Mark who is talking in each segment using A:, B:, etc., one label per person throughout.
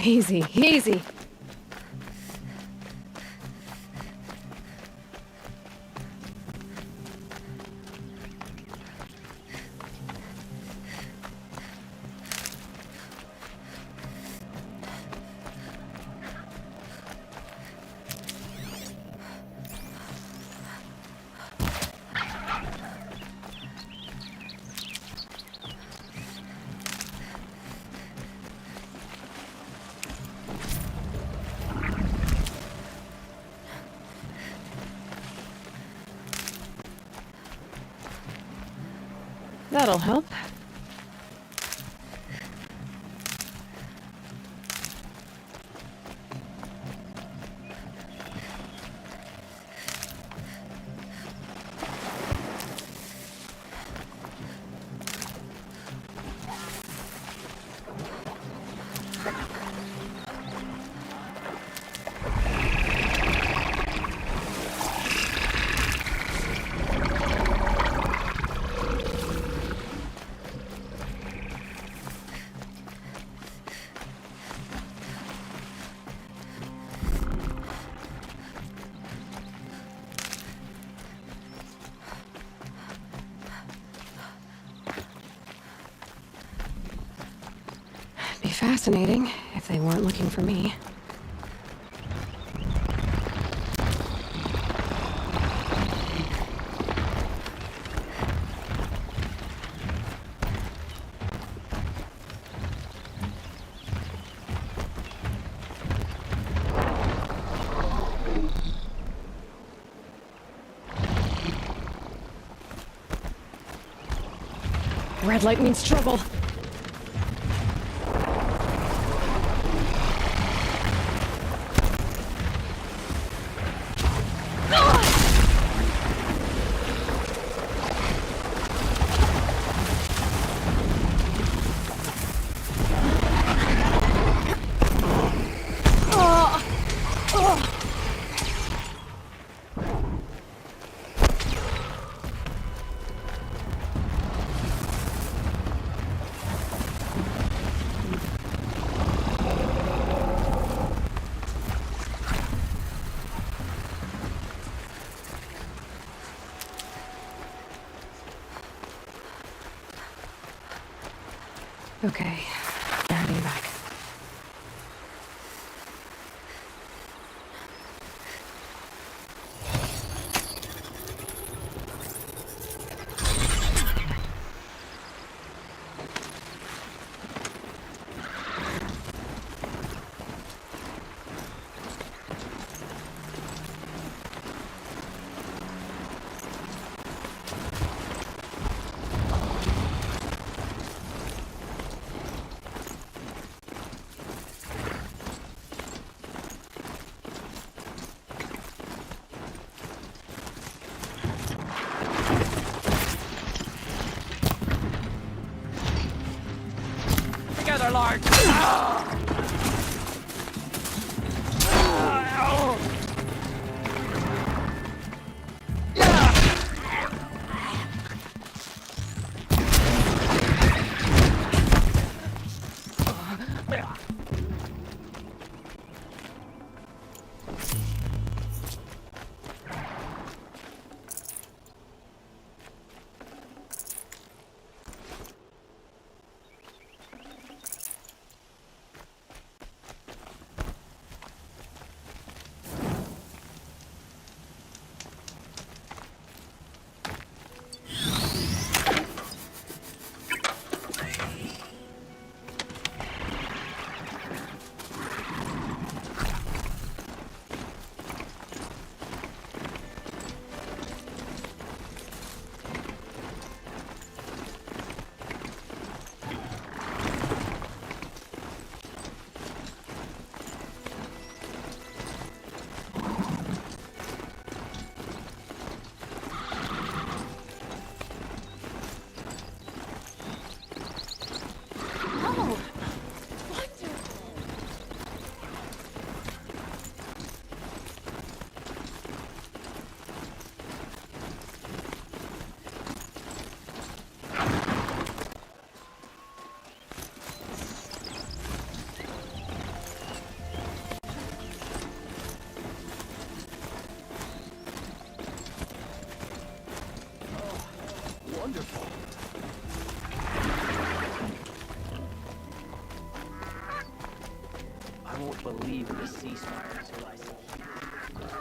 A: Easy, easy. That'll help. Be fascinating if they weren't looking for me. Red light means trouble. Okay, they're heading back.
B: Together, Lord! believe in a ceasefire until I see.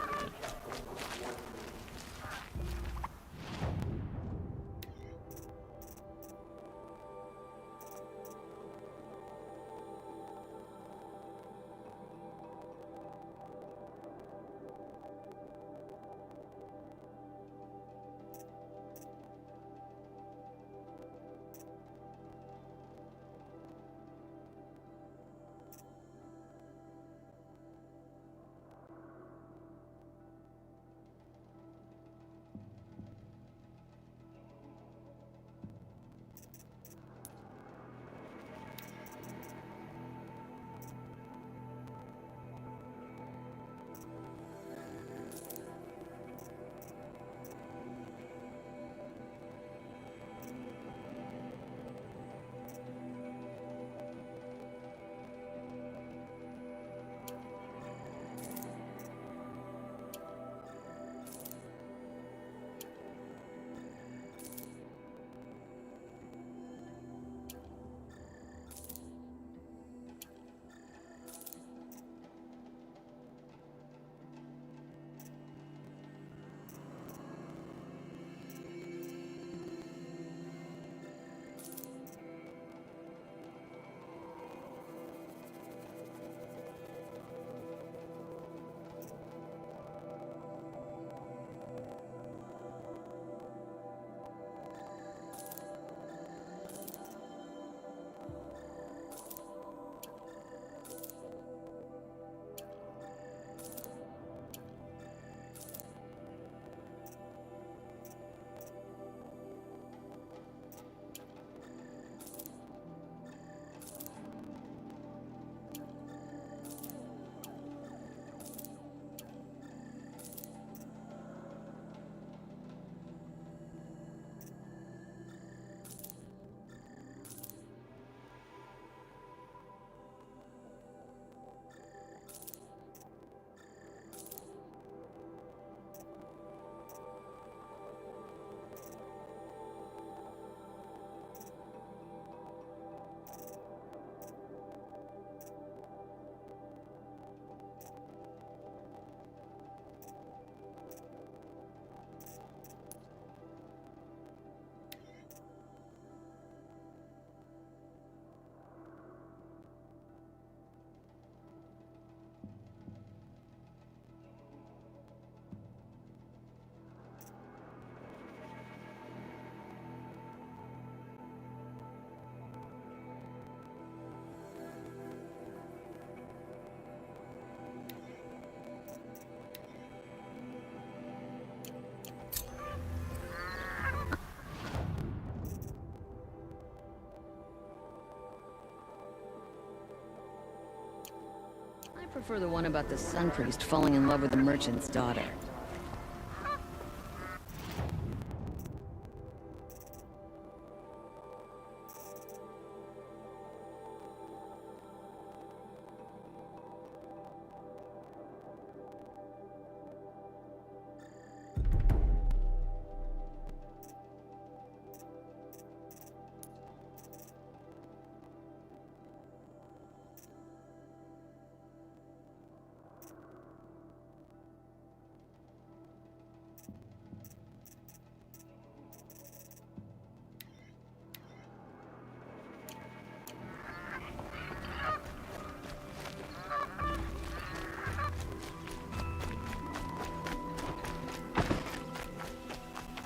C: I prefer the one about the Sun Priest falling in love with the merchant's daughter.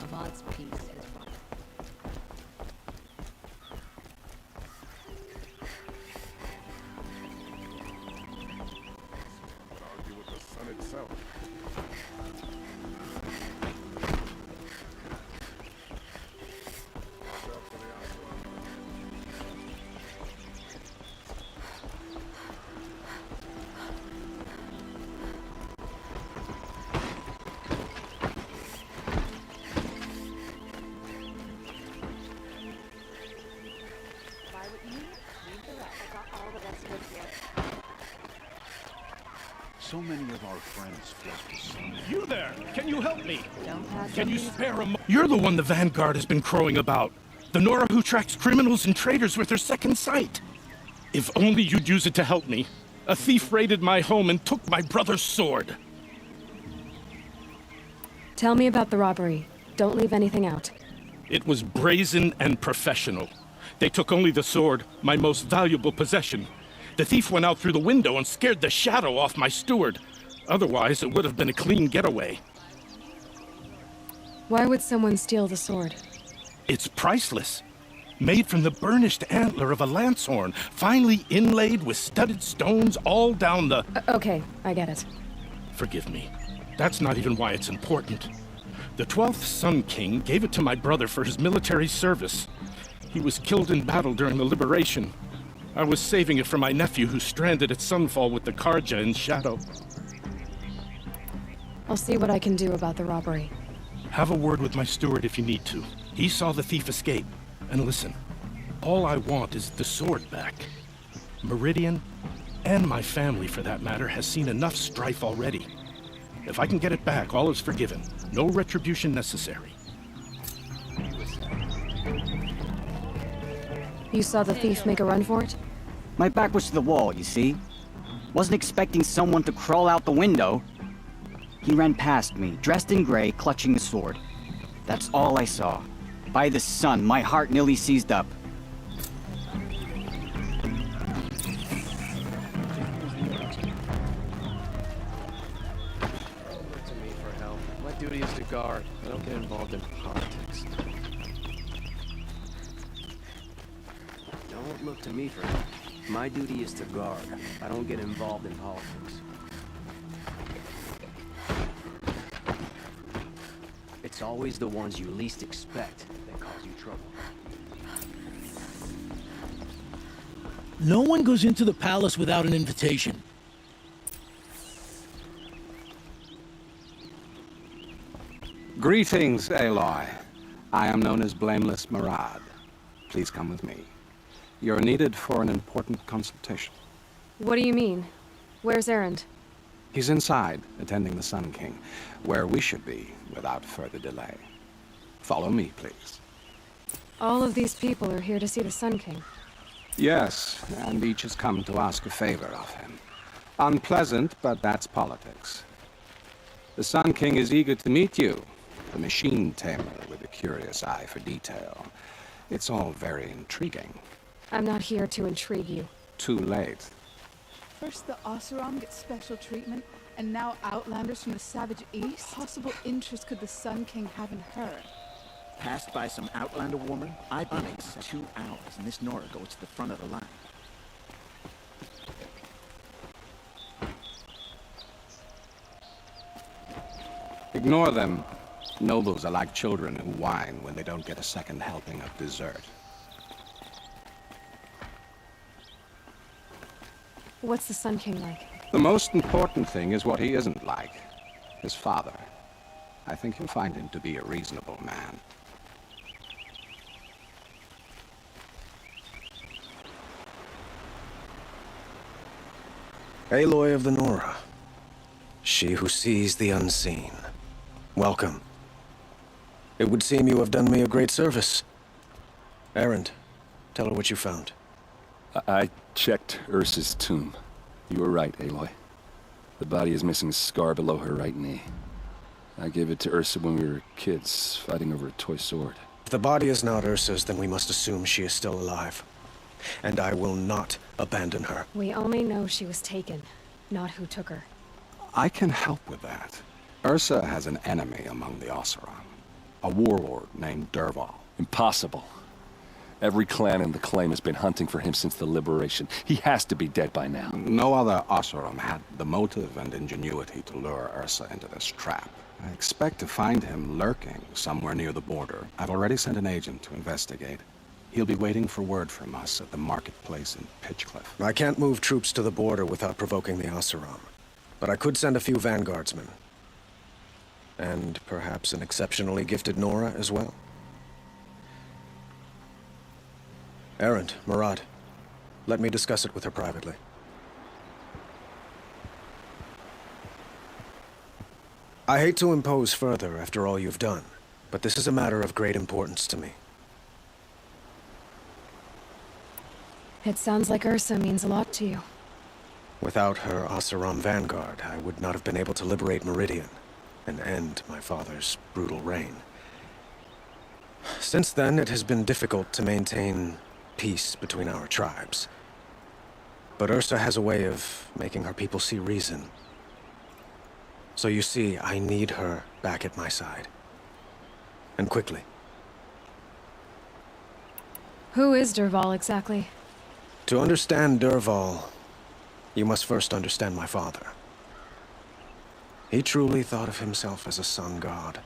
C: Avad's peace is fine.
D: Argue with the sun itself.
E: So many of our friends flock to see.
F: You there! Can you help me?
C: Don't pass
F: Can
C: up
F: you
C: these-
F: spare a You're the one the Vanguard has been crowing about. The Nora who tracks criminals and traitors with her second sight. If only you'd use it to help me. A thief raided my home and took my brother's sword.
A: Tell me about the robbery. Don't leave anything out.
F: It was brazen and professional. They took only the sword, my most valuable possession. The thief went out through the window and scared the shadow off my steward. Otherwise, it would have been a clean getaway.
A: Why would someone steal the sword?
F: It's priceless. Made from the burnished antler of a lancehorn, finely inlaid with studded stones all down the...
A: Okay, I get it.
F: Forgive me. That's not even why it's important. The 12th Sun King gave it to my brother for his military service. He was killed in battle during the Liberation. I was saving it for my nephew who's stranded at Sunfall with the Karja in Shadow.
A: I'll see what I can do about the robbery.
F: Have a word with my steward if you need to. He saw the thief escape. And listen, all I want is the sword back. Meridian, and my family for that matter, has seen enough strife already. If I can get it back, all is forgiven. No retribution necessary.
A: You saw the thief make a run for it?
G: My back was to the wall, you see? Wasn't expecting someone to crawl out the window. He ran past me, dressed in gray, clutching the sword. That's all I saw. By the sun, my heart nearly seized up.
B: Look to me for help. My duty is to guard. I don't get involved in politics. Don't look to me for help. My duty is to guard. I don't get involved in politics. It's always the ones you least expect that cause you trouble.
H: No one goes into the palace without an invitation.
I: Greetings, Aloy. I am known as Blameless Marad. Please come with me. You're needed for an important consultation.
A: What do you mean? Where's Erend?
I: He's inside, attending the Sun King, where we should be without further delay. Follow me, please.
A: All of these people are here to see the Sun King.
I: Yes, and each has come to ask a favor of him. Unpleasant, but that's politics. The Sun King is eager to meet you, the machine tamer with a curious eye for detail. It's all very intriguing.
A: I'm not here to intrigue you.
I: Too late.
J: First the Oseram get special treatment, and now Outlanders from the Savage East? What possible interest could the Sun King have in her?
K: Passed by some Outlander woman? I've been in 2 hours, and this Nora goes to the front of the line.
I: Ignore them. Nobles are like children who whine when they don't get a second helping of dessert.
A: What's the Sun King like?
I: The most important thing is what he isn't like. His father. I think you'll find him to be a reasonable man.
L: Aloy of the Nora. She who sees the unseen. Welcome. It would seem you have done me a great service. Erend, tell her what you found.
M: I checked Ursa's tomb. You were right, Aloy. The body is missing a scar below her right knee. I gave it to Ursa when we were kids, fighting over a toy sword.
L: If the body is not Ursa's, then we must assume she is still alive. And I will not abandon her.
A: We only know she was taken, not who took her.
I: I can help with that. Ursa has an enemy among the Oseram. A warlord named Dervahl.
M: Impossible. Every clan in the claim has been hunting for him since the Liberation. He has to be dead by now.
I: No other Oseram had the motive and ingenuity to lure Ursa into this trap. I expect to find him lurking somewhere near the border. I've already sent an agent to investigate. He'll be waiting for word from us at the marketplace in Pitchcliff.
L: I can't move troops to the border without provoking the Oseram. But I could send a few vanguardsmen. And perhaps an exceptionally gifted Nora as well. Erend, Marad, let me discuss it with her privately. I hate to impose further after all you've done, but this is a matter of great importance to me.
A: It sounds like Ursa means a lot to you.
L: Without her Oseram vanguard, I would not have been able to liberate Meridian and end my father's brutal reign. Since then, it has been difficult to maintain peace between our tribes. But Ursa has a way of making her people see reason. So you see, I need her back at my side. And quickly.
A: Who is Dervahl exactly?
L: To understand Dervahl, you must first understand my father. He truly thought of himself as a sun god.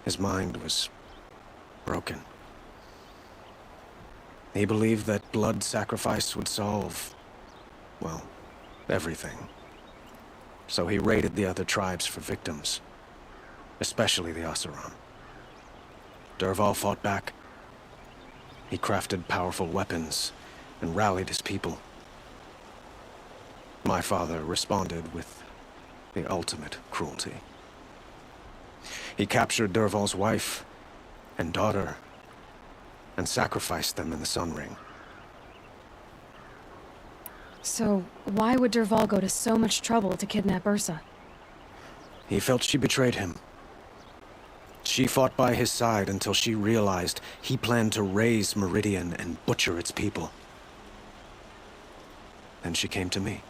L: His mind was broken. He believed that blood sacrifice would solve, well, everything. So he raided the other tribes for victims, especially the Oseram. Dervahl fought back. He crafted powerful weapons and rallied his people. My father responded with the ultimate cruelty. He captured Dervahl's wife and daughter and sacrificed them in the Sun Ring.
A: So, why would Dervahl go to so much trouble to kidnap Ursa?
L: He felt she betrayed him. She fought by his side until she realized he planned to raise Meridian and butcher its people. Then she came to me.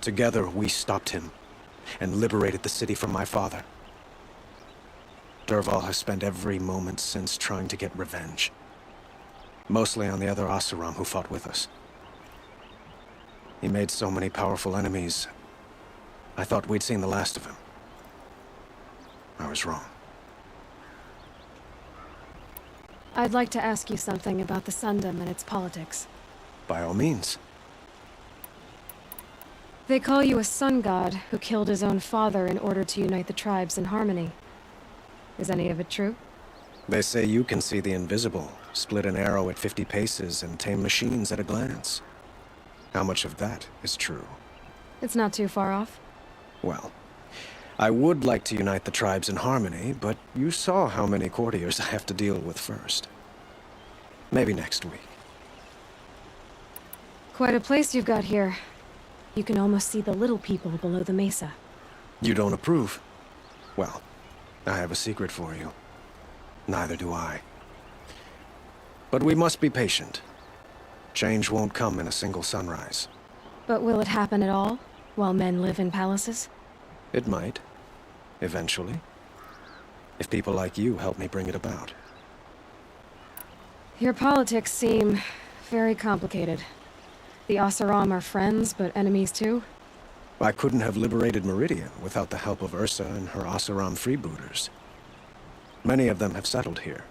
L: Together, we stopped him and liberated the city from my father. Dervahl has spent every moment since trying to get revenge. Mostly on the other Oseram who fought with us. He made so many powerful enemies, I thought we'd seen the last of him. I was wrong.
A: I'd like to ask you something about the Sundom and its politics.
L: By all means.
A: They call you a sun god who killed his own father in order to unite the tribes in harmony. Is any of it true?
L: They say you can see the invisible, split an arrow at 50 paces, and tame machines at a glance. How much of that is true?
A: It's not too far off.
L: Well, I would like to unite the tribes in harmony, but you saw how many courtiers I have to deal with first. Maybe next week.
A: Quite a place you've got here. You can almost see the little people below the mesa.
L: You don't approve? Well, I have a secret for you. Neither do I. But we must be patient. Change won't come in a single sunrise.
A: But will it happen at all, while men live in palaces?
L: It might. Eventually. If people like you help me bring it about.
A: Your politics seem very complicated. The Oseram are friends, but enemies too?
L: I couldn't have liberated Meridian without the help of Ursa and her Oseram freebooters. Many of them have settled here.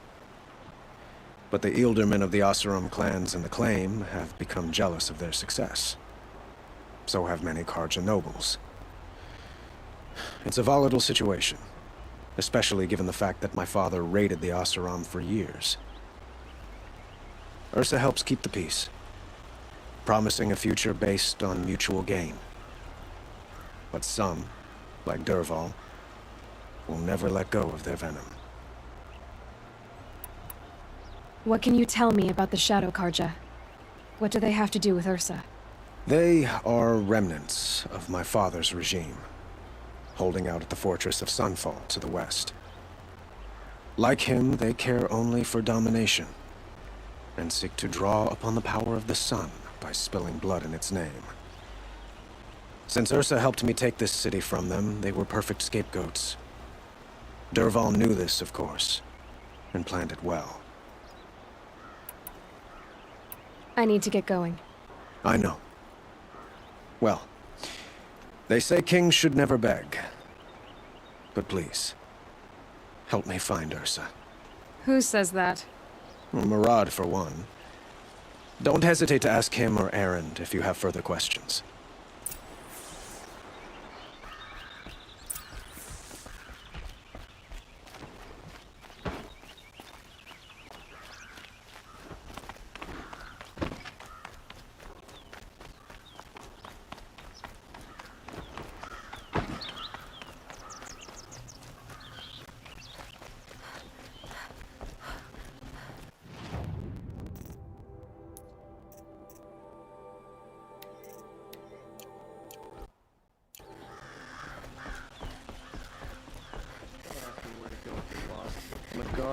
L: But the Ealdormen of the Oseram clans in the Claim have become jealous of their success. So have many Carja nobles. It's a volatile situation, especially given the fact that my father raided the Oseram for years. Ursa helps keep the peace, promising a future based on mutual gain. But some, like Dervahl, will never let go of their venom.
A: What can you tell me about the Shadow Carja? What do they have to do with Ursa?
L: They are remnants of my father's regime, holding out at the fortress of Sunfall to the west. Like him, they care only for domination, and seek to draw upon the power of the sun by spilling blood in its name. Since Ursa helped me take this city from them, they were perfect scapegoats. Dervahl knew this, of course, and planned it well.
A: I need to get going.
L: I know. Well, they say kings should never beg. But please, help me find Ursa.
A: Who says that?
L: Well, Murad, for one. Don't hesitate to ask him or Erend if you have further questions.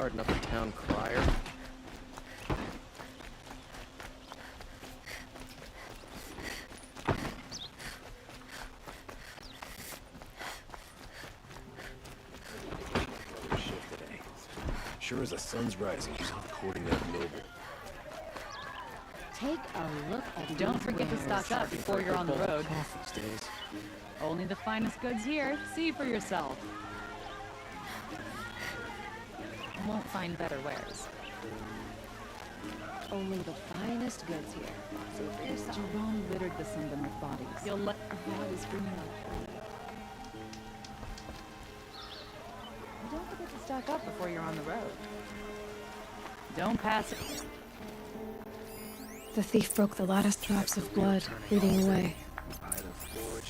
B: starting up a town crier.
L: Sure as the sun's rising, he's out courting that noble.
N: Take a look at
C: Don't forget to stock up before you're on the road.
B: These days.
C: Only the finest goods here. See for yourself. Won't find better wares.
N: only the finest goods here. See for yourself.
C: Jerome littered the Sunken with bodies. You'll let God is bringing up. Don't forget to stock up before you're on the road. Don't pass it.
A: The thief broke the lattice drops of blood, leading away.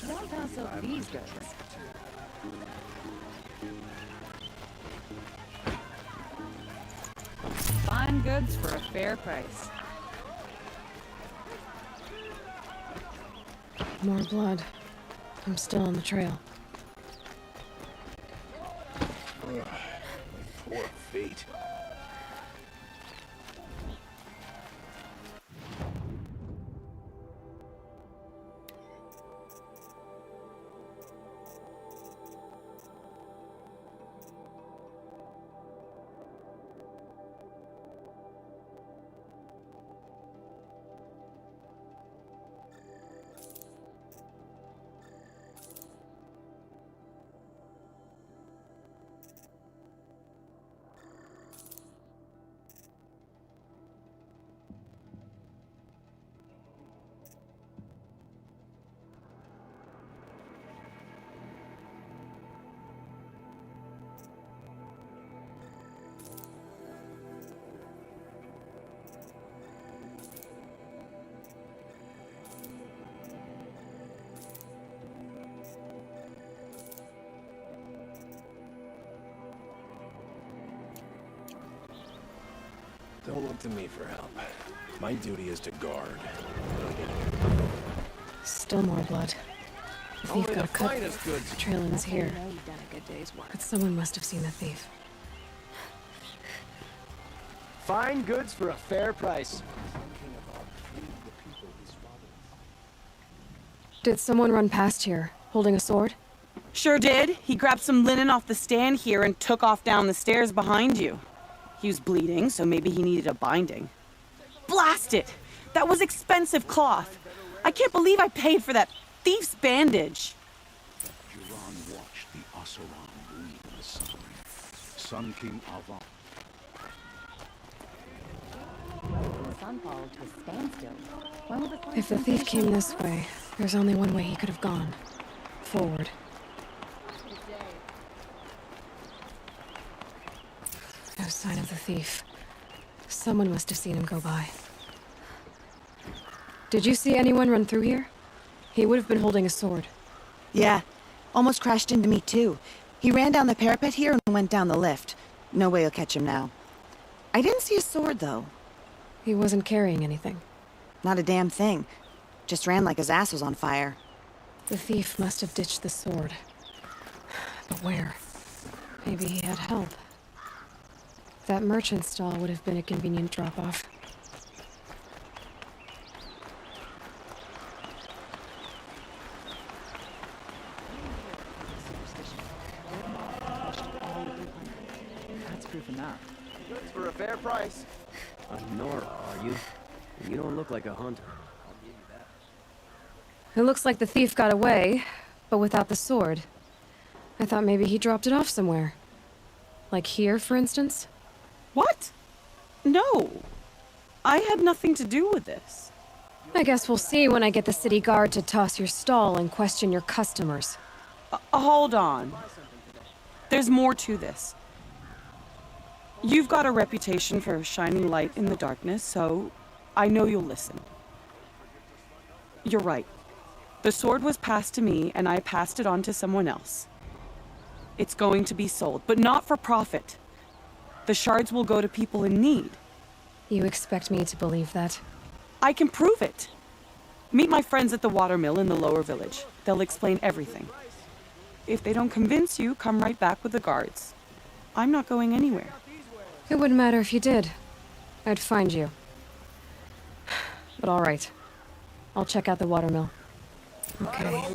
C: Don't pass up these goods. Fine goods for a fair price.
A: More blood. I'm still on the trail.
L: Ugh, my poor feet. Don't look to me for help. My duty is to guard.
A: Still more blood. The thief got a cut. The trail ends here. But someone must have seen the thief.
B: Fine goods for a fair price.
A: Did someone run past here, holding a sword?
O: Sure did. He grabbed some linen off the stand here and took off down the stairs behind you. He was bleeding, so maybe he needed a binding. Blast it! That was expensive cloth. I can't believe I paid for that thief's bandage.
E: Juran watched the Oseram bleed in the sun. Sun King Avan.
N: The sun followed to a standstill. When will the sun
A: If the thief came this way, there's only one way he could have gone. Forward. No sign of the thief. Someone must have seen him go by. Did you see anyone run through here? He would have been holding a sword.
P: Yeah. Almost crashed into me, too. He ran down the parapet here and went down the lift. No way you'll catch him now. I didn't see a sword, though.
A: He wasn't carrying anything.
P: Not a damn thing. Just ran like his ass was on fire.
A: The thief must have ditched the sword. But where? Maybe he had help. That merchant stall would have been a convenient drop-off.
K: That's proof enough.
B: Goods for a fair price. A Nora, are you? You don't look like a hunter. I'll give you that.
A: It looks like the thief got away, but without the sword. I thought maybe he dropped it off somewhere. Like here, for instance?
O: What? No. I had nothing to do with this.
A: I guess we'll see when I get the city guard to toss your stall and question your customers.
O: Hold on. There's more to this. You've got a reputation for shining light in the darkness, so I know you'll listen. You're right. The sword was passed to me, and I passed it on to someone else. It's going to be sold, but not for profit. The shards will go to people in need.
A: You expect me to believe that?
O: I can prove it. Meet my friends at the watermill in the lower village. They'll explain everything. If they don't convince you, come right back with the guards. I'm not going anywhere.
A: It wouldn't matter if you did. I'd find you. But all right. I'll check out the watermill. Okay.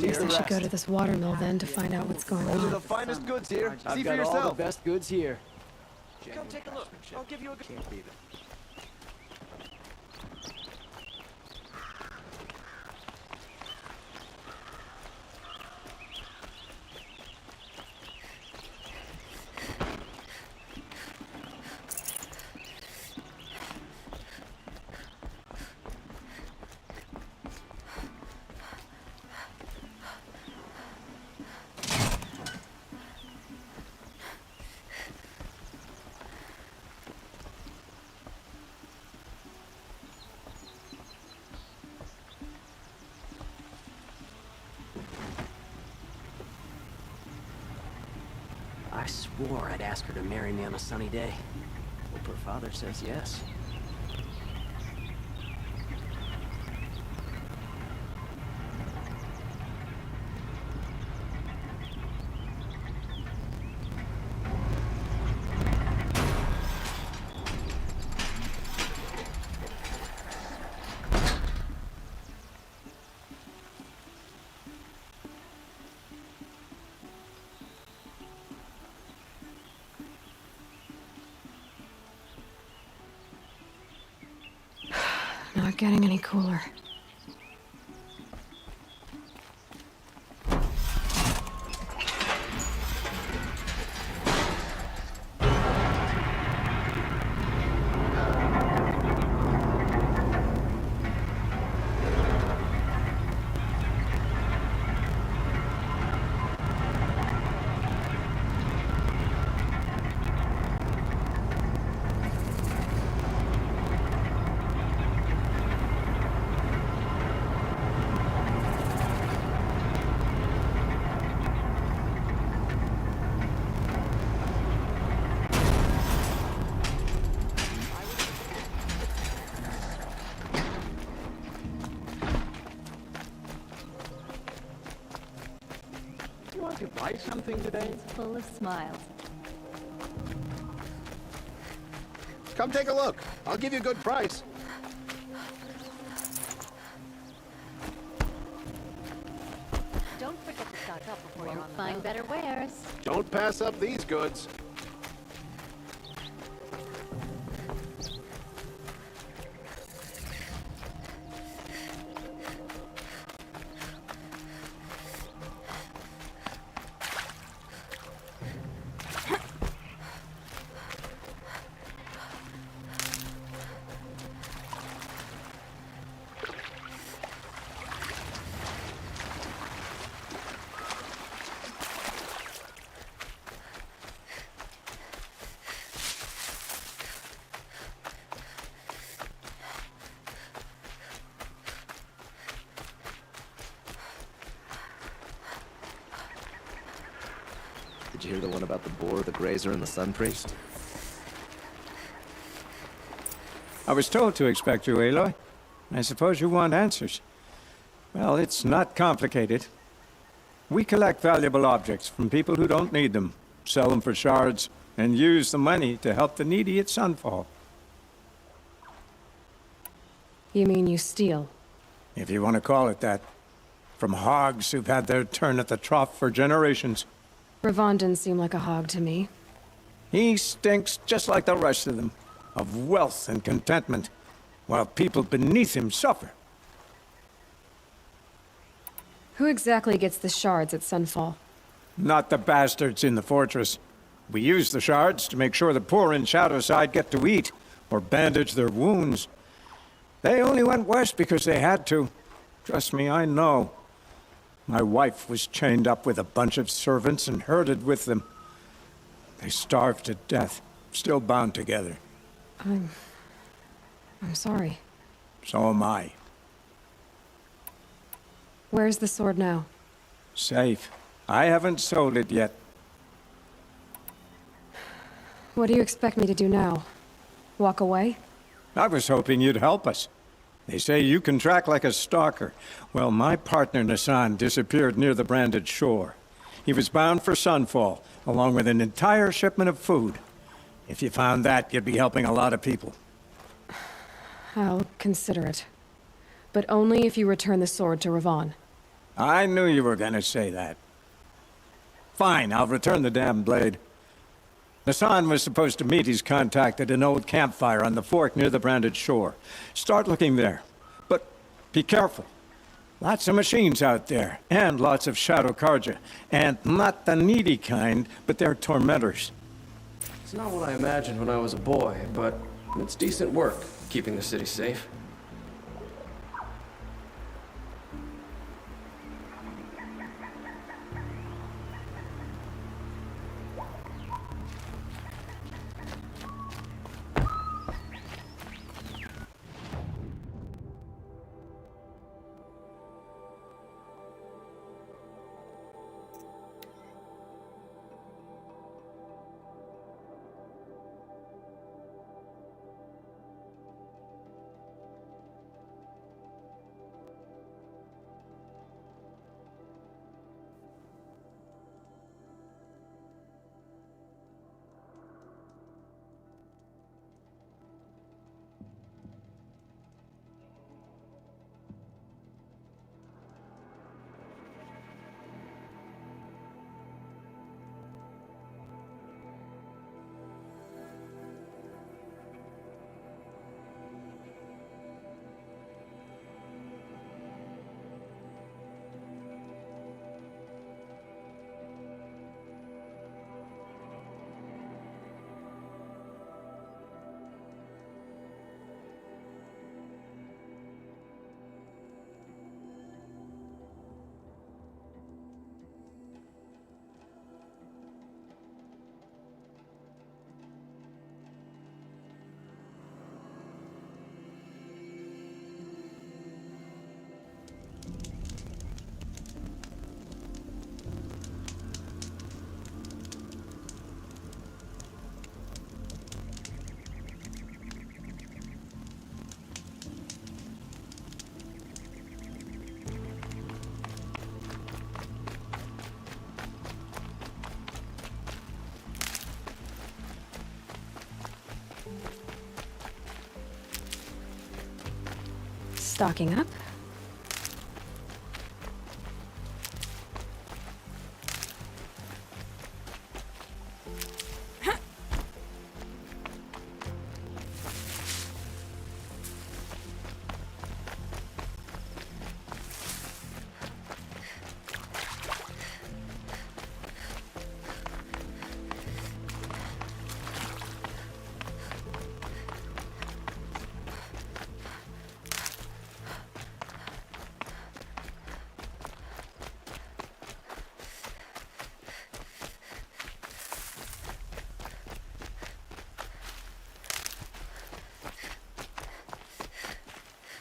A: Guess I should go to this watermill then to find out what's going
B: Those are
A: on.
B: the finest goods here. See for yourself. All the best goods here. Come take a look. I'll give you a good... Can't beat it. I swore I'd ask her to marry me on a sunny day. Hope her father says yes.
A: Not getting any cooler.
B: You want to buy something today?
N: It's full of smiles.
D: Come take a look. I'll give you a good price.
N: Don't forget to stock up before you're on the find better wares.
D: Don't pass up these goods.
B: Did you hear the one about the boar, the grazer, and the sun priest?
Q: I was told to expect you, Aloy. I suppose you want answers. Well, it's not complicated. We collect valuable objects from people who don't need them, sell them for shards, and use the money to help the needy at Sunfall.
A: You mean you steal?
Q: If you want to call it that. From hogs who've had their turn at the trough for generations.
A: Ravon didn't seem like a hog to me.
Q: He stinks just like the rest of them, of wealth and contentment, while people beneath him suffer.
A: Who exactly gets the shards at Sunfall?
Q: Not the bastards in the fortress. We use the shards to make sure the poor in Shadowside get to eat, or bandage their wounds. They only went west because they had to. Trust me, I know. My wife was chained up with a bunch of servants and herded with them. They starved to death, still bound together.
A: I'm sorry.
Q: So am I.
A: Where's the sword now?
Q: Safe. I haven't sold it yet.
A: What do you expect me to do now? Walk away?
Q: I was hoping you'd help us. They say you can track like a stalker. Well, my partner Nassan disappeared near the branded shore. He was bound for Sunfall, along with an entire shipment of food. If you found that, you'd be helping a lot of people.
A: I'll consider it. But only if you return the sword to Ravon.
Q: I knew you were gonna say that. Fine, I'll return the damn blade. Nassan was supposed to meet his contact at an old campfire on the fork near the branded shore. Start looking there. But be careful. Lots of machines out there, and lots of Shadow Karja. And not the needy kind, but they're tormentors.
B: It's not what I imagined when I was a boy, but it's decent work, keeping the city safe.
A: Stocking up.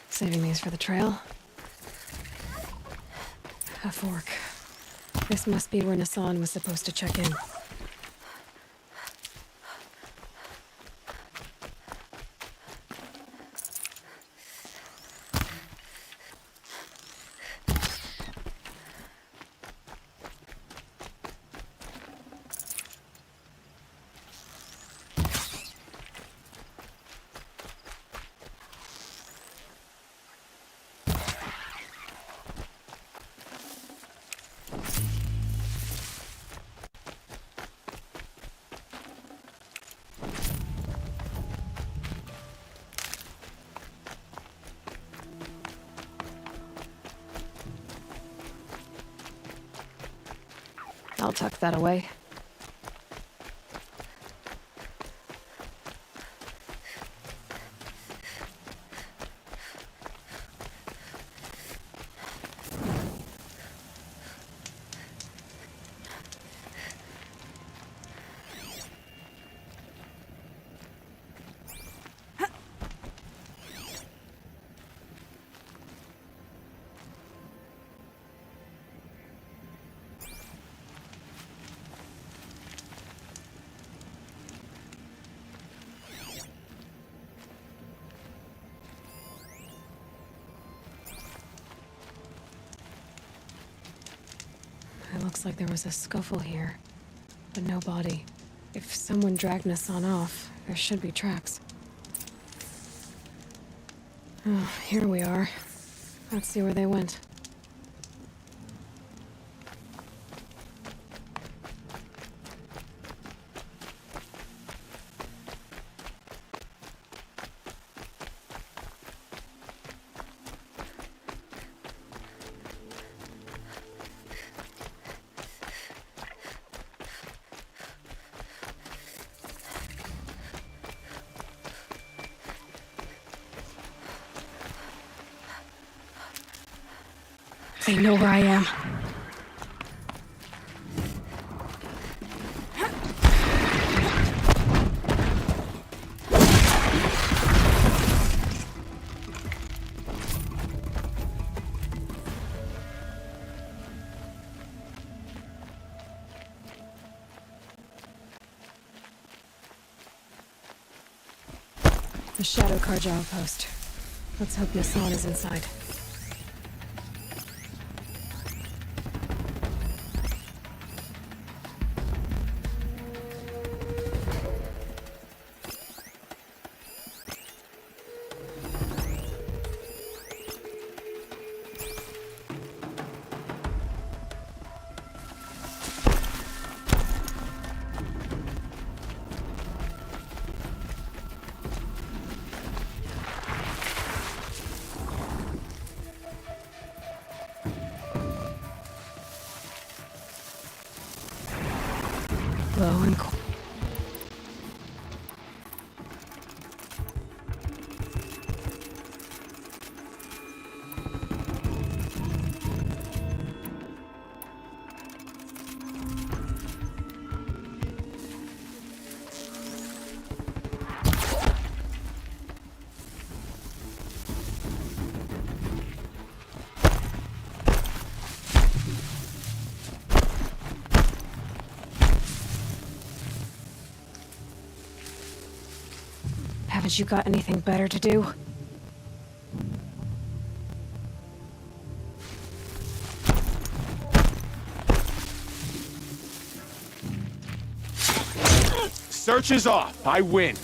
A: Saving these for the trail. A fork. This must be where Nassan was supposed to check in. I'll tuck that away. It looks like there was a scuffle here, but no body. If someone dragged Nassan off, there should be tracks. Oh, here we are. Let's see where they went. They know where I am. The Shadow Carja outpost. Let's hope Nassan is inside. Low and cold. Haven't you got anything better to do?
R: Search is off. I win.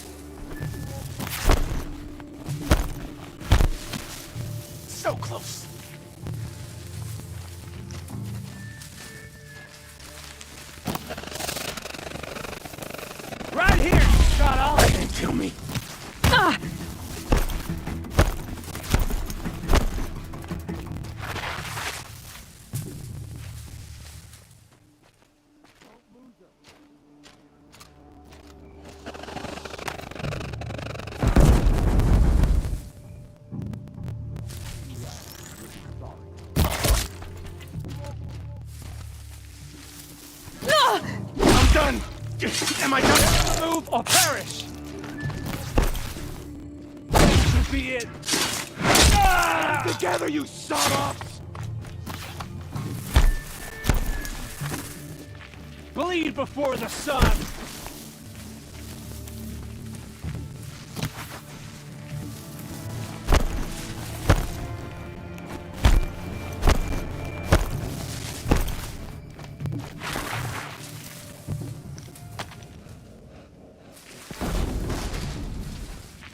R: So close. Right here, you shot all. Don't kill me.
A: Ah!
R: I'm done. Am I done? Move or perish. Should be it. Ah! Together, you sawed-offs! Bleed before the sun!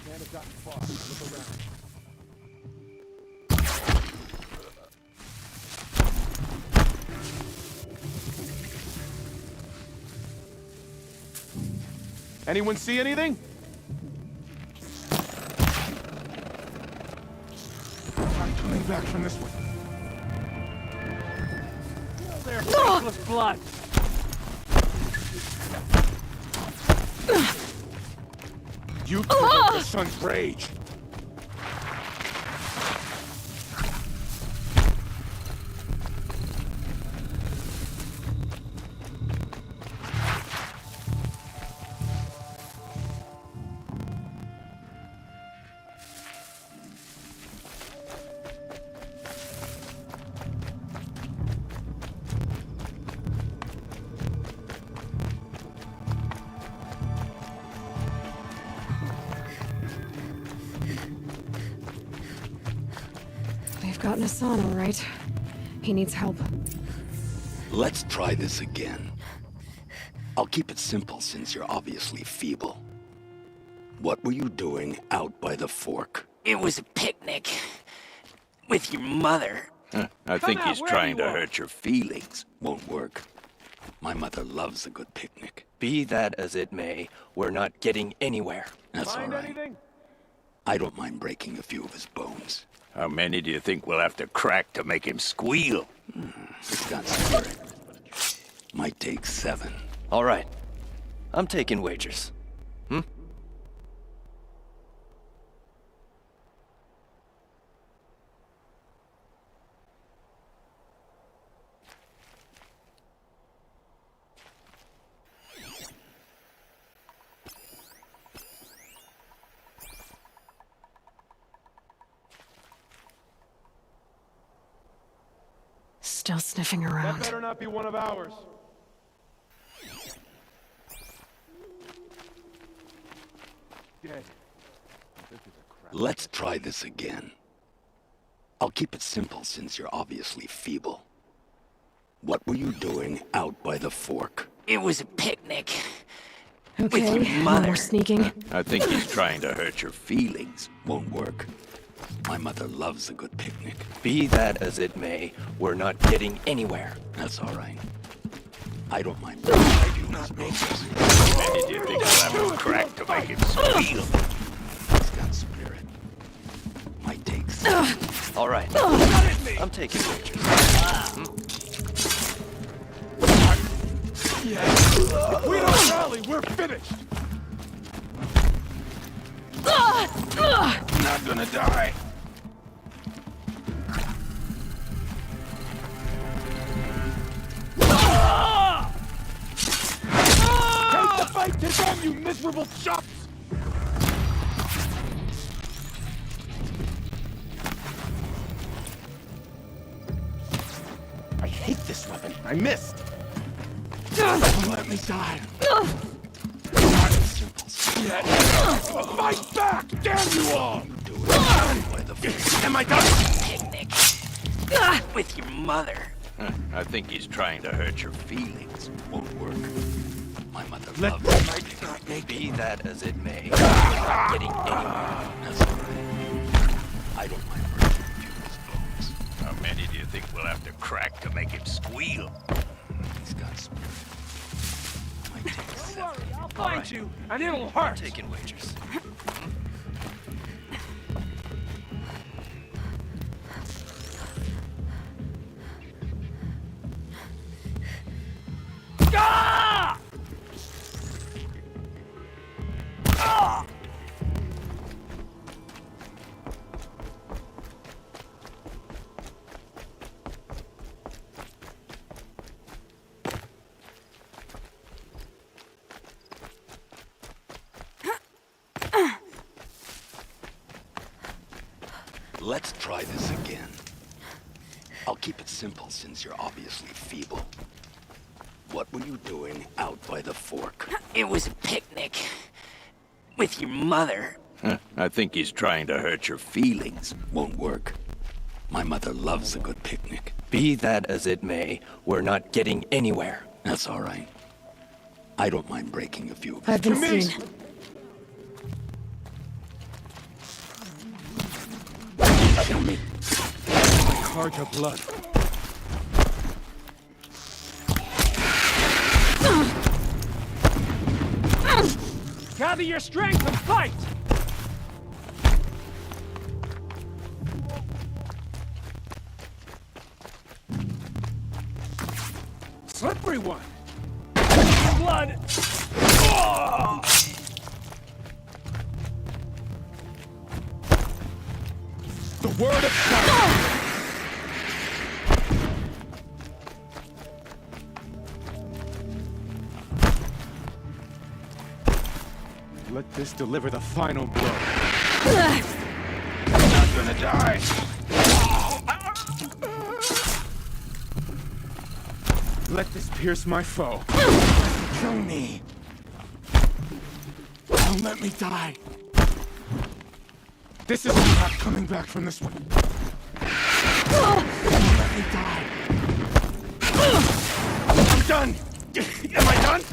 R: Man has gotten far. Look around. Anyone see anything? I'm coming back from this one. Their faithless blood. You provoked the sun's rage.
A: They've got Nassan, all right. He needs help.
E: Let's try this again. I'll keep it simple since you're obviously feeble. What were you doing out by the fork?
B: It was a picnic. With your mother.
E: I think he's trying to hurt your feelings. Won't work. My mother loves a good picnic.
L: Be that as it may, we're not getting anywhere.
E: That's all right. I don't mind breaking a few of his bones.
I: How many do you think we'll have to crack to make him squeal?
E: It's got spirit. Might take 7.
L: All right. I'm taking wagers.
A: Still sniffing around.
R: That better not be one of ours. Dead.
E: Let's try this again. I'll keep it simple since you're obviously feeble. What were you doing out by the fork?
B: It was a picnic.
A: Okay, no more sneaking.
E: I think he's trying to hurt your feelings. Won't work. My mother loves a good picnic.
L: Be that as it may, we're not getting anywhere.
E: That's all right. I don't mind. Not
I: Many do you think we'll have to crack to make him squeal?
E: He's got spirit. Might take 7.
L: All right. I'm taking wagers.
R: If we don't rally, we're finished.
I: Not gonna die.
R: Take the fight to them, you miserable shops! I hate this weapon. I missed. Don't let me die. Fight back, damn you all! Am I done?
B: Picnic. With your mother.
I: I think he's trying to hurt your feelings.
E: Won't work. My mother
L: Let
E: loves
L: be that as it may. We're not getting anywhere.
E: That's all right. I don't mind breaking a few of his bones.
I: How many do you think we'll have to crack to make him squeal?
E: He's got spirit. Might take 7.
R: I'll find you, and it'll hurt.
L: Taking wagers.
R: Ah! Ah!
E: Let's try this again. I'll keep it simple since you're obviously feeble. What were you doing out by the fork?
B: It was a picnic. With your mother.
I: I think he's trying to hurt your feelings.
E: Won't work. My mother loves a good picnic.
L: Be that as it may, we're not getting anywhere.
E: That's all right. I don't mind breaking a few of his
A: I've been seen.
E: Kill me.
R: Cards of blood. Gather your strength and fight! Slippery one! Blood! Oh! The word of God! Let this deliver the final blow. I'm not gonna die! Let this pierce my foe. Kill me. Don't let me die. This is me not coming back from this one. Don't let me die. I'm done. Am I done?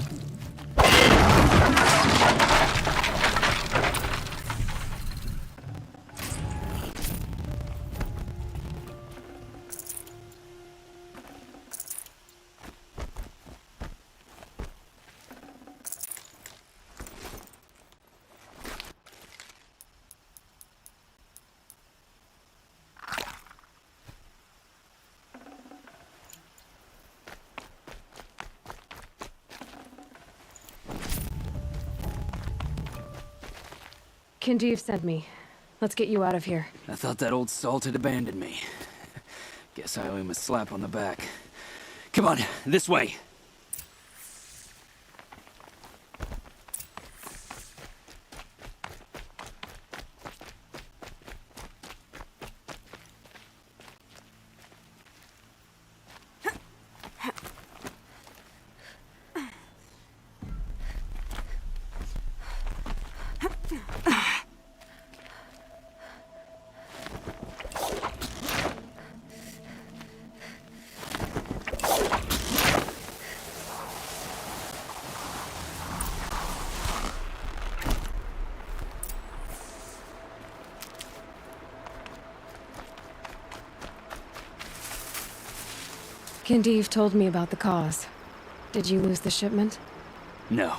A: Kindev sent me. Let's get you out of here.
B: I thought that old salt had abandoned me. Guess I owe him a slap on the back. Come on, this way.
A: Kindev told me about the cause. Did you lose the shipment?
B: No.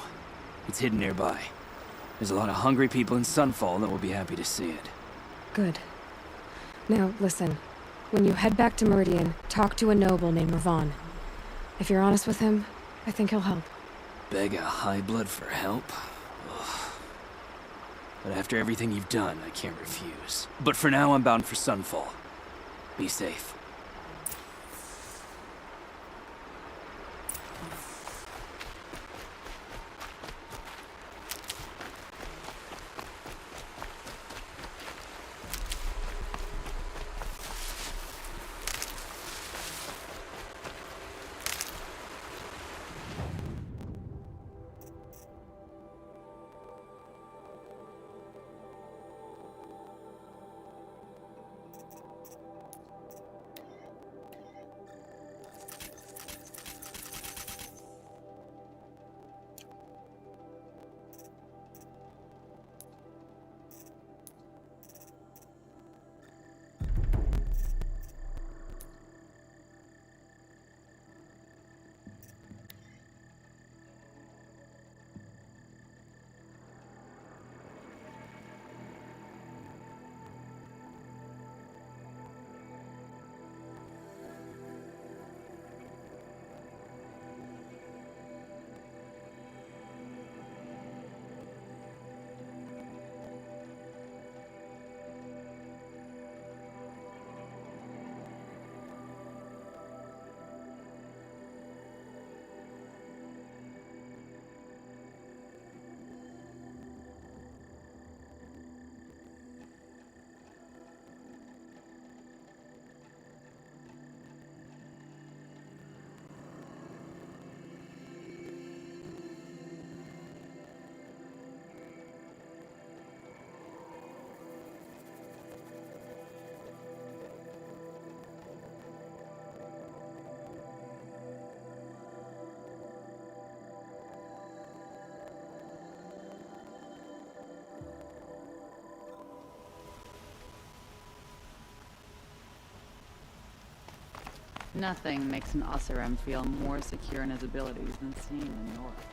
B: It's hidden nearby. There's a lot of hungry people in Sunfall that will be happy to see it.
A: Good. Now, listen. When you head back to Meridian, talk to a noble named Ravon. If you're honest with him, I think he'll help.
B: Beg a high blood for help? Ugh. But after everything you've done, I can't refuse. But for now, I'm bound for Sunfall. Be safe.
C: Nothing makes an Oseram feel more secure in his abilities than seeing the North.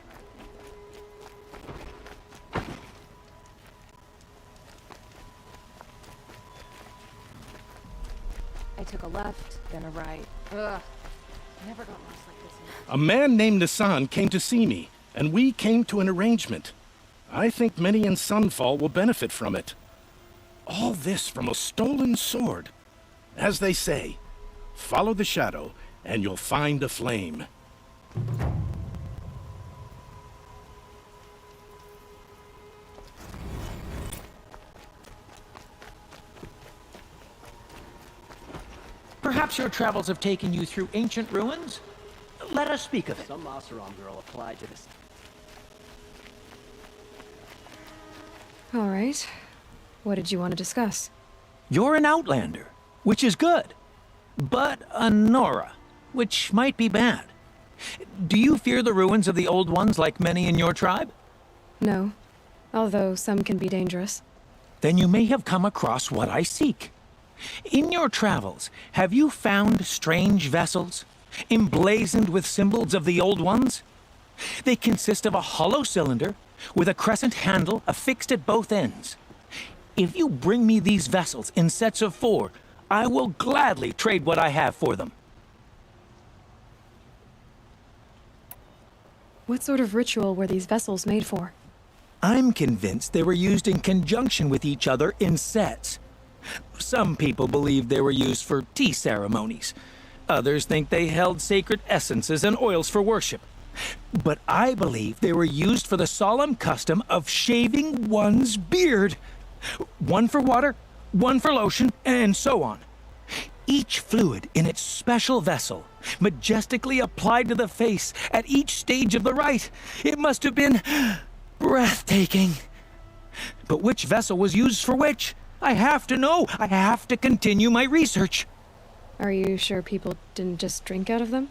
N: I took a left, then a right. Ugh. Never got lost like this.
F: A man named Nassan came to see me, and we came to an arrangement. I think many in Sunfall will benefit from it. All this from a stolen sword. As they say, follow the shadow, and you'll find a flame.
H: Perhaps your travels have taken you through ancient ruins? Let us speak of it.
B: Some Oseram girl applied to this.
A: All right. What did you want to discuss?
H: You're an outlander, which is good. But a Nora, which might be bad. Do you fear the ruins of the Old Ones like many in your tribe?
A: No. Although some can be dangerous.
H: Then you may have come across what I seek. In your travels, have you found strange vessels, emblazoned with symbols of the Old Ones? They consist of a hollow cylinder with a crescent handle affixed at both ends. If you bring me these vessels in sets of 4, I will gladly trade what I have for them.
A: What sort of ritual were these vessels made for?
H: I'm convinced they were used in conjunction with each other in sets. Some people believe they were used for tea ceremonies. Others think they held sacred essences and oils for worship. But I believe they were used for the solemn custom of shaving one's beard. One for water, one for lotion, and so on. Each fluid in its special vessel, majestically applied to the face at each stage of the rite. It must have been breathtaking. But which vessel was used for which? I have to know. I have to continue my research.
A: Are you sure people didn't just drink out of them?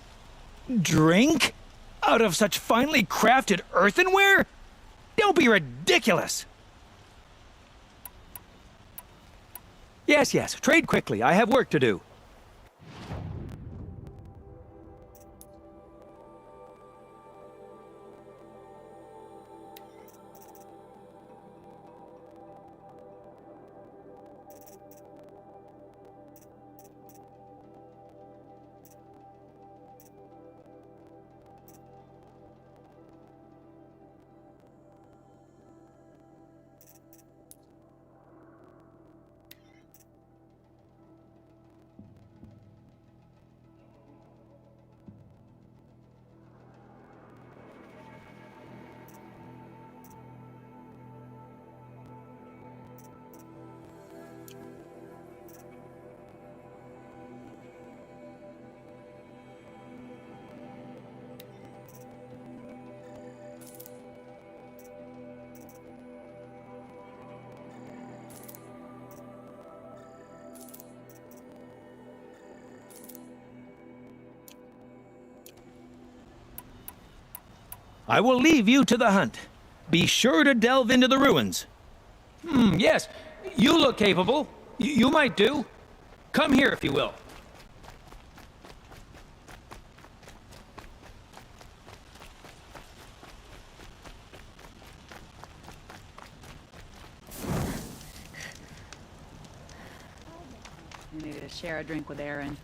H: Drink? Out of such finely crafted earthenware? Don't be ridiculous! Yes, yes, trade quickly. I have work to do. I will leave you to the hunt. Be sure to delve into the ruins. Yes, you look capable. You might do. Come here if you will.
C: You need to share a drink with Aaron.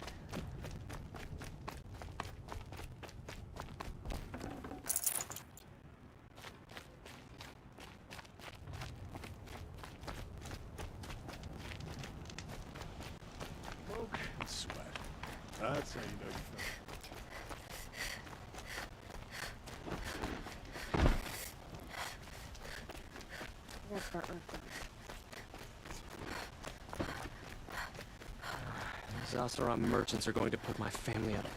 R: That's how you know you feel.
S: These Oseram merchants are going to put my family out of...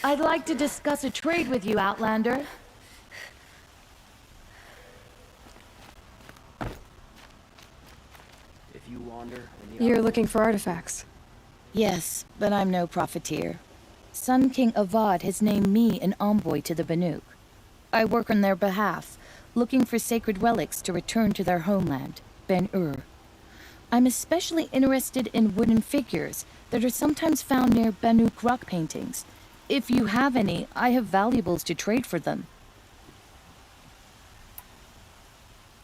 N: I'd like to discuss a trade with you, Outlander.
S: If you wander...
A: You're looking for artifacts.
N: Yes, but I'm no profiteer. Sun King Avad has named me an envoy to the Banuk. I work on their behalf, looking for sacred relics to return to their homeland, Ben-Ur. I'm especially interested in wooden figures that are sometimes found near Banuk rock paintings. If you have any, I have valuables to trade for them.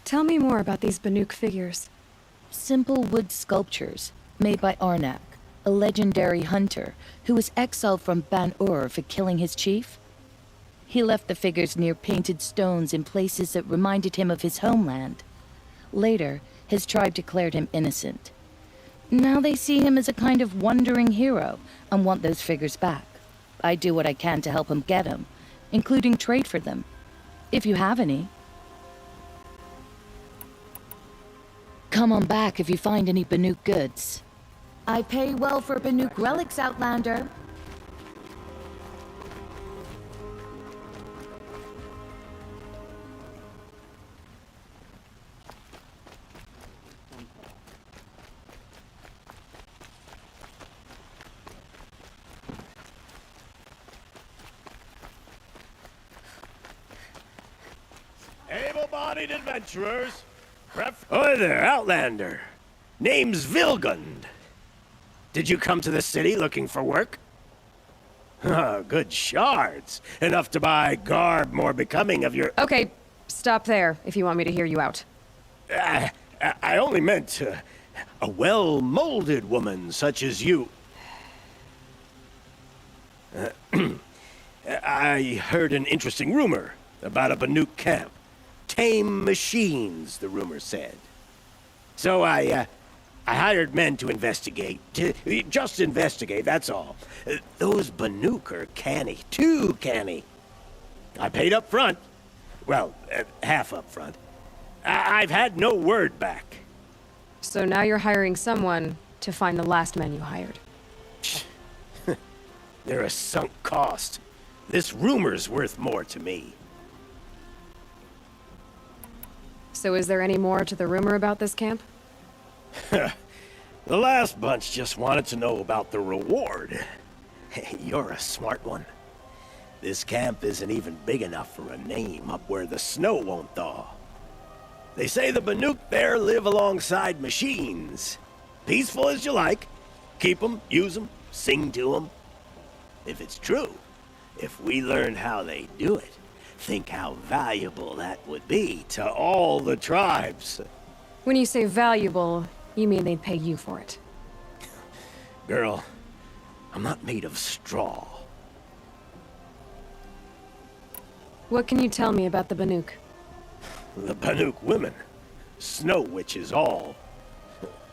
A: Tell me more about these Banuk figures.
N: Simple wood sculptures, made by Arnak, a legendary hunter who was exiled from Ban-Ur for killing his chief. He left the figures near painted stones in places that reminded him of his homeland. Later, his tribe declared him innocent. Now they see him as a kind of wandering hero and want those figures back. I do what I can to help him get them, including trade for them, if you have any. Come on back if you find any Banuk goods. I pay well for Banuk relics, Outlander.
T: able-bodied adventurers. Oi there, Outlander. Name's Vilgund. Did you come to the city looking for work? Good shards. Enough to buy garb more becoming of your...
A: Okay, stop there if you want me to hear you out.
T: I only meant a well-molded woman such as you. I heard an interesting rumor about a Banuk camp. Tame machines, the rumor said. So I hired men to investigate. Just investigate, that's all. Those Banuk are canny. Too canny. I paid up front. Well, half up front. I've had no word back.
A: So now you're hiring someone to find the last men you hired.
T: They're a sunk cost. This rumor's worth more to me.
A: So is there any more to the rumor about this camp?
T: The last bunch just wanted to know about the reward. You're a smart one. This camp isn't even big enough for a name up where the snow won't thaw. They say the Banuk there live alongside machines. Peaceful as you like. Keep them, use them, sing to them. If it's true, if we learn how they do it, think how valuable that would be to all the tribes.
A: When you say valuable, you mean they'd pay you for it.
T: Girl, I'm not made of straw.
A: What can you tell me about the Banuk?
T: The Banuk women. Snow witches all.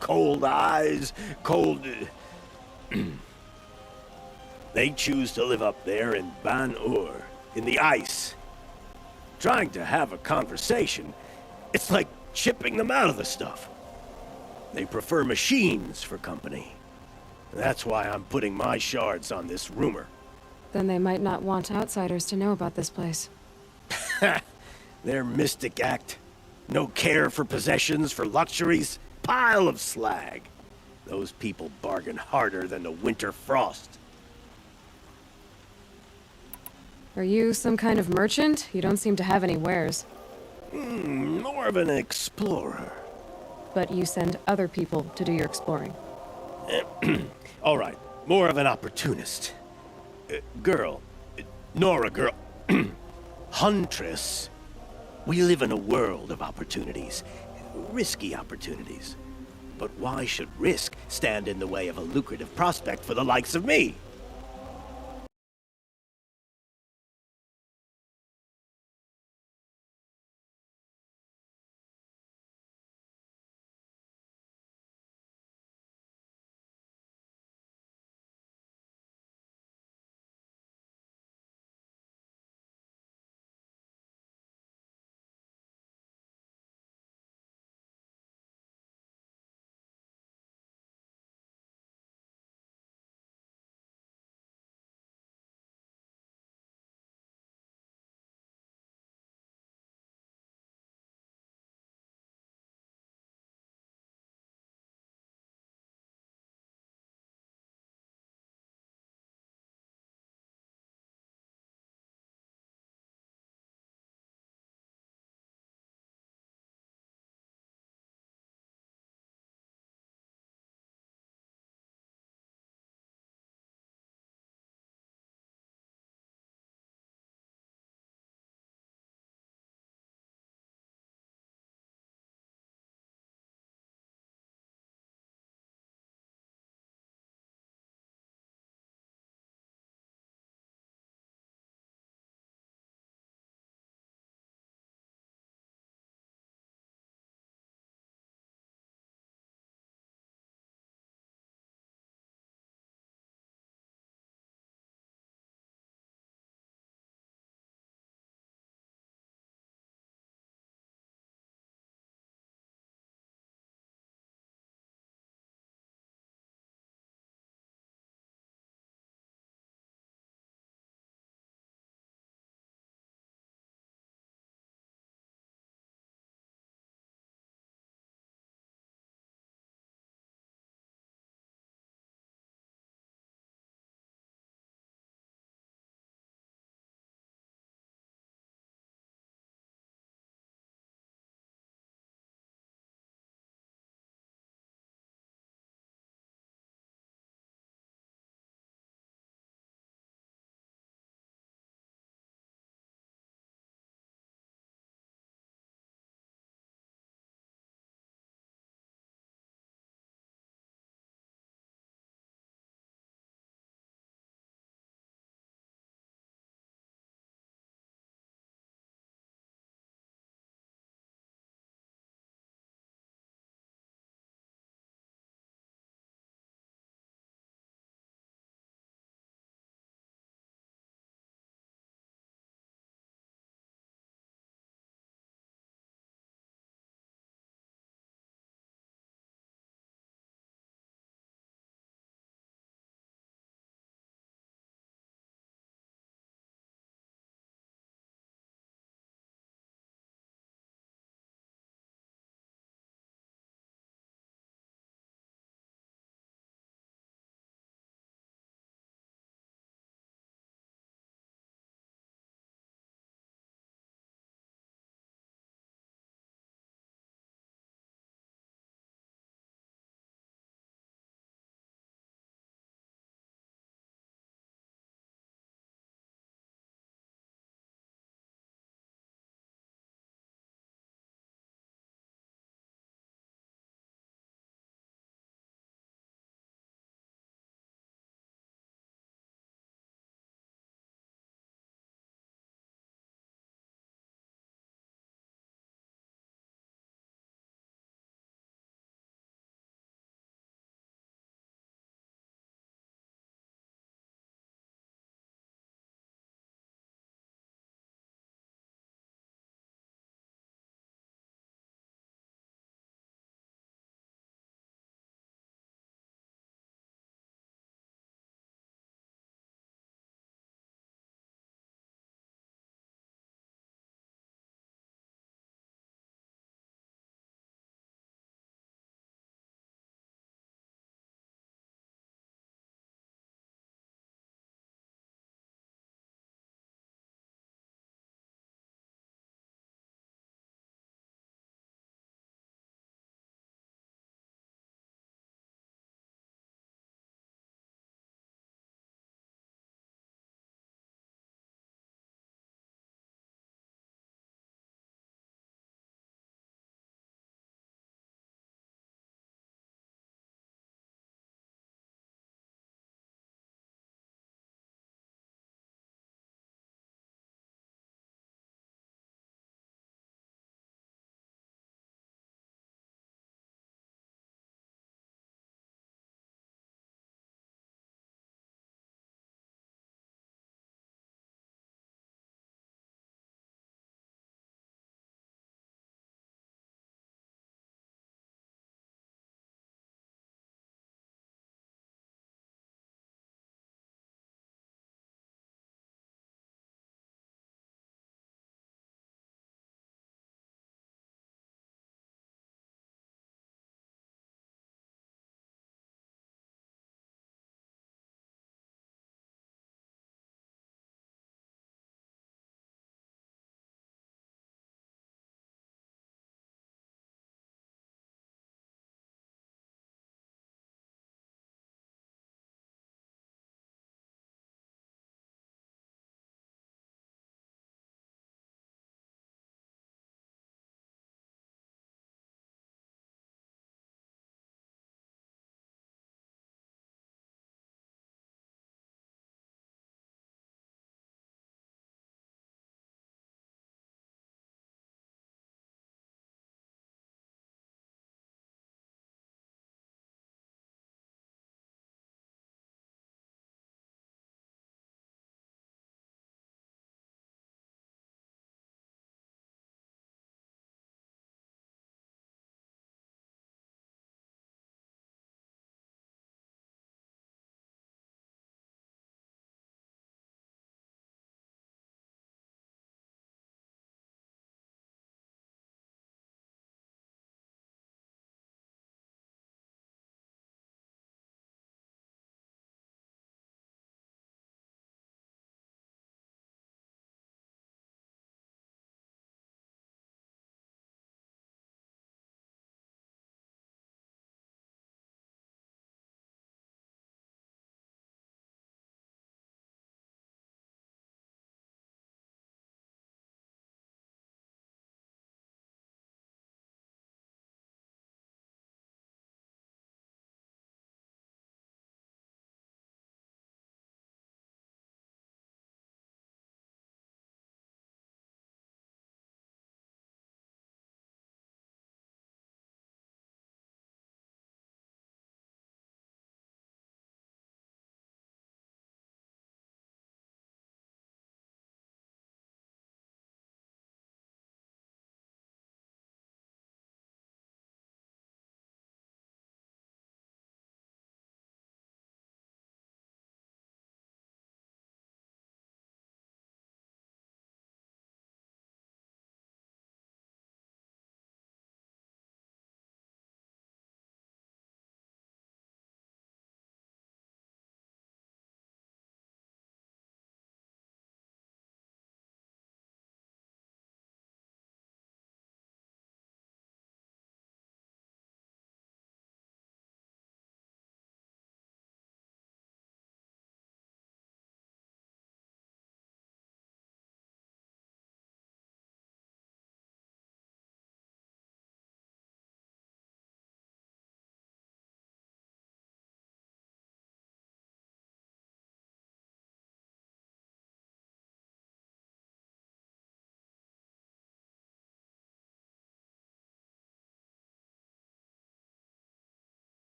T: Cold eyes, cold... They choose to live up there in Ban-Ur, in the ice. Trying to have a conversation, it's like chipping them out of the stuff. They prefer machines for company. That's why I'm putting my shards on this rumor.
A: Then they might not want outsiders to know about this place.
T: Their mystic act. No care for possessions, for luxuries. Pile of slag. Those people bargain harder than the winter frost.
A: Are you some kind of merchant? You don't seem to have any wares.
T: More of an explorer.
A: But you send other people to do your exploring.
T: All right, more of an opportunist. Girl. Nora girl. Huntress. We live in a world of opportunities. Risky opportunities. But why should risk stand in the way of a lucrative prospect for the likes of me?